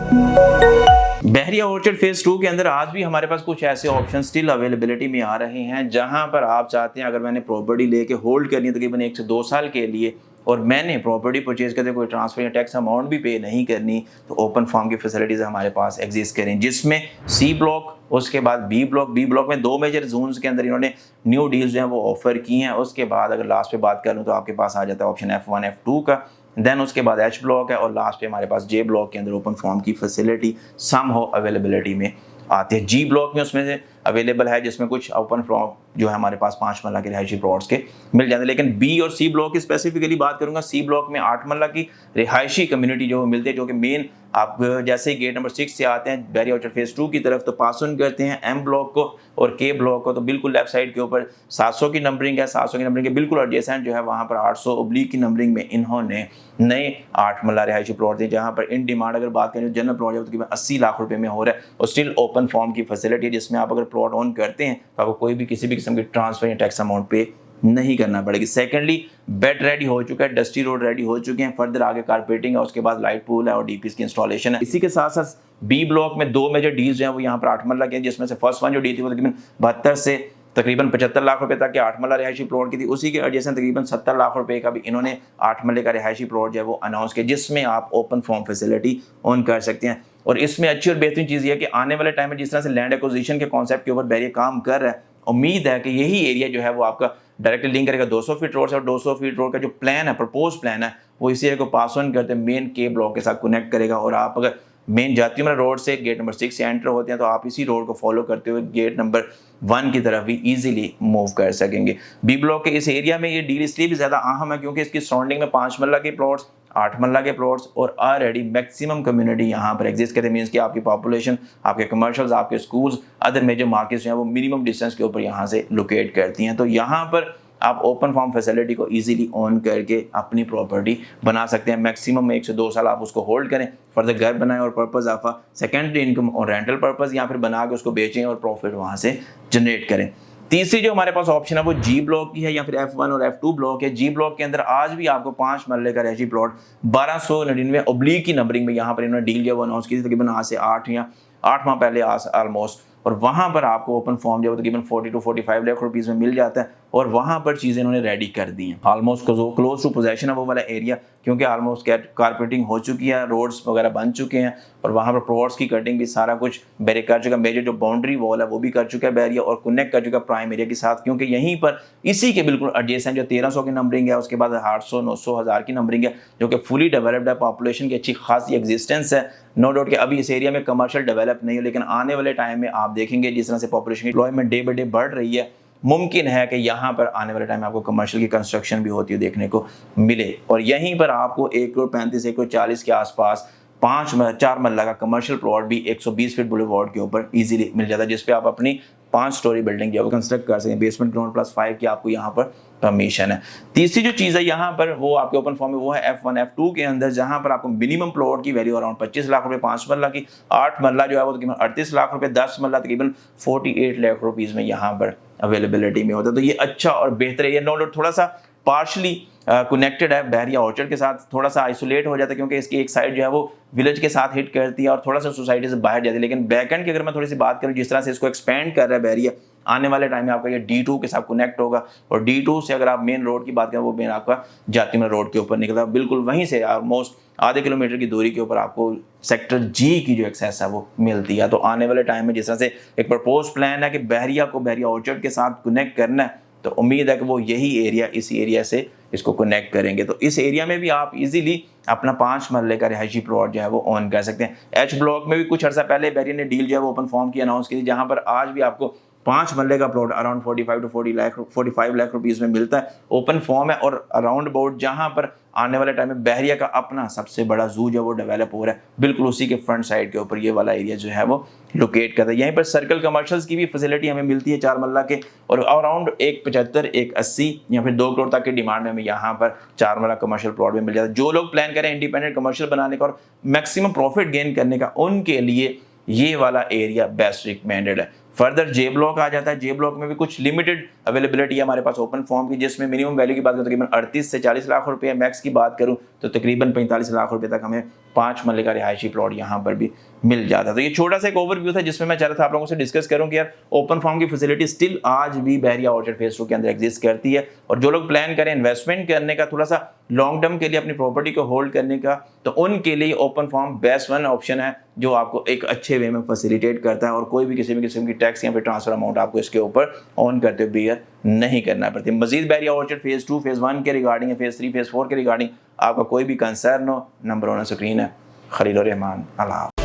बहरिया orchard phase 2 के अंदर आज भी हमारे पास कुछ ऐसे ऑप्शन स्टिल अवेलेबिलिटी में आ रहे हैं जहां पर आप चाहते हैं अगर मैंने प्रॉपर्टी लेके होल्ड करनी है तकरीबन 1 से 2 साल के लिए और मैंने प्रॉपर्टी परचेज करते कोई ट्रांसफर या टैक्स अमाउंट भी पे नहीं करनी, तो ओपन फॉर्म की फैसिलिटीज हमारे पास एग्जिस्ट करें, जिसमें सी ब्लॉक, उसके बाद बी ब्लॉक में 2 मेजर जोन्स के अंदर इन्होंने न्यू डील्स जो हैं वो ऑफर की हैं। उसके बाद अगर लास्ट पे बात कर लूँ तो आपके पास आ जाता है ऑप्शन F1 F2 का, देन उसके बाद एच ब्लॉक है और लास्ट पे हमारे पास जे ब्लॉक के अंदर ओपन फॉर्म की फैसिलिटी सम हो अवेलेबिलिटी में आती है। जी ब्लॉक में उसमें से अवेलेबल है जिसमें कुछ ओपन फॉर्म जो है हमारे पास 5 मरला के रिहायशी प्लॉट्स के मिल जाते हैं, लेकिन बी और सी ब्लॉक की स्पेसिफिकली बात करूंगा। सी ब्लॉक में 8 मरला की रिहायशी कम्युनिटी जो मिलती है, जो कि मेन आप जैसे ही गेट नंबर 6 से आते हैं बहरिया ऑर्चर्ड फेज 2 की तरफ तो पास ऑन करते हैं एम ब्लॉक को और के ब्लॉक को, तो बिल्कुल लेफ्ट साइड के ऊपर 700 की नंबरिंग है। 700 की नंबरिंग के बिल्कुल एडजेसेंट जो है वहां पर 800 ओब्लिक की नंबरिंग में इन्होंने नए 8 मरला रिहायशी प्लॉट थे, जहां पर इन डिमांड अगर बात करें जनरल प्लॉट तकरीबन 80 लाख रुपए में हो रहा है और स्टिल ओपन फॉर्म की फैसिलिटी है, जिसमें आप अगर प्लॉट ऑन करते हैं तो आपको कोई भी किसी भी किस्म की ट्रांसफर या टैक्स अमाउंट पे नहीं करना पड़ेगी। सेकेंडली बेड रेडी हो चुका है, डस्टी रोड रेडी हो चुके हैं, फर्दर आगे कारपेटिंग है, उसके बाद लाइट पूल है और डीपीएस की इंस्टॉलेशन है। इसी के साथ साथ बी ब्लॉक में 2 मेजर डील्स हैं वो यहाँ पर 8 मरला के, जिसमें से फर्स्ट वन जो डील थी वो तकरीबन 72 से तकरीबन 75 लाख रुपए तक के 8 मरला रिहायशी प्लॉट की थी। उसी के एडजेसेंट तकरीबन 70 लाख रुपए का भी इन्होंने 8 मरले का रिहायशी प्लॉट जो है वो अनाउंस किया, जिसमें आप ओपन फॉर्म फैसिलिटी ऑन कर सकते हैं। और इसमें अच्छी और बेहतरीन चीज़ ये है कि आने वाले टाइम में जिस तरह से लैंड एक्विजिशन के कॉन्सेप्ट के ऊपर बहरिया काम कर रहा है, उम्मीद है कि यही एरिया जो है वो आपका डायरेक्टली लिंक करेगा 200 फीट रोड से, और 200 फीट रोड का जो प्लान है, प्रपोज प्लान है, वो इसी एरिया को पास ऑन करते मेन के ब्लॉक के साथ कनेक्ट करेगा। और आप अगर मेन जातीमरा रोड से गेट नंबर 6 से एंटर होते हैं तो आप इसी रोड को फॉलो करते हुए गेट नंबर 1 की तरफ भी इजीली मूव कर सकेंगे। बी ब्लॉक के इस एरिया में ये डील इसलिए भी ज़्यादा अहम है क्योंकि इसकी सराउंडिंग में 5 मरला के प्लॉट्स, 8 मरला के प्लॉट्स और ऑलरेडी मैक्सिमम कम्युनिटी यहाँ पर एग्जिस्ट करते हैं। मीन्स कि आपकी पॉपुलेशन, आपके कमर्शियल्स, आपके स्कूल्स, अदर मेजर मार्केट्स जो हैं वो मिनिमम डिस्टेंस के ऊपर यहाँ से लोकेट करती हैं। तो यहाँ पर आप ओपन फॉर्म फैसिलिटी को इजीली ऑन करके अपनी प्रॉपर्टी बना सकते हैं। मैक्सिमम 1 से 2 साल आप उसको होल्ड करें, फर्दर घर बनाएं और पर्पस ऑफ सेकेंडरी इनकम और रेंटल पर्पस, या फिर बना के उसको बेचें और प्रॉफिट वहाँ से जनरेट करें। तीसरी जो हमारे पास ऑप्शन है वो जी ब्लॉक की है या फिर F1 और F2 ब्लॉक है। जी ब्लॉक के अंदर आज भी आपको 5 मरले का रिहायशी प्लॉट 1299 ओब्लिक की नंबरिंग में यहाँ पर इन्होंने डील जो अनाउंस की थी तकरीबन आज से 8 माह पहले ऑलमोस्ट, और वहाँ पर आपको ओपन फॉर्म जो तकरीबन 40 to 45 लाख रुपीज़ में मिल जाता है और वहाँ पर चीज़ें इन्होंने रेडी कर दी हैं। ऑलमोस्ट क्लोज टू पोजेशन है वो वाला एरिया, क्योंकि ऑलमोस्ट कारपेटिंग हो चुकी है, रोड्स वगैरह बन चुके हैं और वहाँ पर प्लॉट्स की कटिंग भी सारा कुछ बैरिया कर चुका है। मेजर जो बाउंड्री वॉल है वो भी कर चुका है बैरिया और कनेक्ट कर चुका है प्राइम एरिया के साथ, क्योंकि यहीं पर इसी के बिल्कुल एडजेसेंट जो 1300 की नंबरिंग है, उसके बाद 800, 900, 1000 की नंबरिंग है, जो कि फुली डेवलप्ड है, पॉपुलेशन की अच्छी खासी एग्जिस्टेंस है। नो डाउट कि अभी इस एरिया में कमर्शियल डेवलप नहीं हो, लेकिन आने वाले टाइम में आप देखेंगे जिस तरह से पॉपुलेशन की एम्प्लॉयमेंट डे बाई डे बढ़ रही है, मुमकिन है कि यहाँ पर आने वाले टाइम में आपको कमर्शियल की कंस्ट्रक्शन भी होती है देखने को मिले। और यहीं पर आपको 1,35 1,40 के आसपास 4 मरला का कमर्शियल प्लॉट भी 120 फीट बुलेवार्ड के ऊपर इजीली मिल जाता है, जिसपे आप अपनी 5 स्टोरी बिल्डिंग जो है वो कंस्ट्रक्ट कर सकें। बेसमेंट ग्राउंड +5 की आपको यहाँ पर परमिशन है। तीसरी जो चीज़ है यहाँ पर वो आपके ओपन फॉर्म में वो है F1 F2 के अंदर, जहाँ पर आपको मिनिमम प्लॉट की वैल्यू अराउंड 25 लाख रुपए, 5 मरला की, 8 मरला जो है वो तकरीबन 38 लाख रुपए, 10 मरला तकरीबन 48 लाख रुपीज़ में यहाँ पर अवेलेबिलिटी में होता है। तो ये अच्छा और बेहतर एरिया, नो डाउट थोड़ा सा पार्शली कनेक्टेड है बहरिया ऑर्चर्ड के साथ, थोड़ा सा आइसोलेट हो जाता है क्योंकि इसकी एक साइड जो है वो विलेज के साथ हिट करती है और थोड़ा सा सोसाइटी से बाहर जाती है। लेकिन बैकएंड की अगर मैं थोड़ी सी बात करूँ, जिस तरह से इसको एक्सपेंड कर रहा है बहरिया, आने वाले टाइम में आपका ये D2 के साथ कनेक्ट होगा और D2 से अगर आप मेन रोड की बात करें वो मेन आपका जातिमरा रोड के ऊपर निकलता है, बिल्कुल वहीं से ऑलमोस्ट आधे किलोमीटर की दूरी के ऊपर आपको सेक्टर G की जो एक्सेस है वो मिलती है। तो आने वाले टाइम में जिस तरह से एक प्रपोज प्लान है कि बहरिया को बहरिया ऑर्चर्ड के साथ कनेक्ट करना है, तो उम्मीद है कि वो यही एरिया इस एरिया से इसको कनेक्ट करेंगे। तो इस एरिया में भी आप इजीली अपना 5 मरले का रिहायशी प्लॉट जो है वो ऑन कर सकते हैं। एच ब्लॉक में भी कुछ अर्सा पहले बहरिया ने डील जो है वो ओपन फॉर्म की अनाउंस की थी, जहां पर आज भी आपको 5 मरले का प्लॉट अराउंड 45 लाख रुपीज़ में मिलता है। ओपन फॉर्म है और अराउंड अबाउट जहां पर आने वाले टाइम में बहरिया का अपना सबसे बड़ा जू जो है वो डेवलप हो रहा है, बिल्कुल उसी के फ्रंट साइड के ऊपर ये वाला एरिया जो है वो लोकेट करता है। यहीं पर सर्कल कमर्शियल्स की भी फैसिलिटी हमें मिलती है 4 मरला के, और अराउंड 175, 180 या फिर 2 करोड़ तक की डिमांड में हमें यहाँ पर 4 मरला कमर्शियल प्लॉट में मिल जाता है। जो लोग प्लान करें इंडिपेंडेंट कमर्शियल बनाने का और मैक्सिमम प्रॉफिट गेन करने का, उनके लिए ये वाला एरिया बेस्ट रिकमेंडेड है। फर्दर जे ब्लॉक आ जाता है। जे ब्लॉक में भी कुछ लिमिटेड अवेलेबिलिटी है हमारे पास ओपन फॉर्म की, जिसमें मिनिमम वैल्यू की बात करें तकरीबन 38 से 40 लाख रुपए, मैक्स की बात करूं तो तकरीबन 45 लाख रुपए तक हमें 5 मरले का रिहायशी प्लॉट यहाँ पर भी मिल जाता है। तो ये छोटा सा एक ओवरव्यू था जिसमें मैं चाह रहा था आप लोगों से डिस्कस करूं कि यार ओपन फार्म की फैसिलिटी स्टिल आज भी बहरिया ऑर्चर्ड फेज 2 के अंदर एग्जिस्ट करती है, और जो लोग प्लान करें इन्वेस्टमेंट करने का थोड़ा सा लॉन्ग टर्म के लिए अपनी प्रॉपर्टी को होल्ड करने का, तो उनके लिए open farm best one option है जो आपको एक अच्छे वे में फैसिलिटेट करता है, और कोई भी किसी भी किस्म की टैक्स या फिर ट्रांसफर अमाउंट आपको इसके ऊपर ऑन करते हुए बेयर नहीं करना पड़ती। मजीद बहरिया ऑर्चर्ड फेज 2 फेज 1 के रिगार्डिंग, फेज 3 फेज 4 के रिगार्डिंग आपका कोई भी कंसर्न हो, नंबर ऑन स्क्रीन है। खलील रहमान। अल्लाह।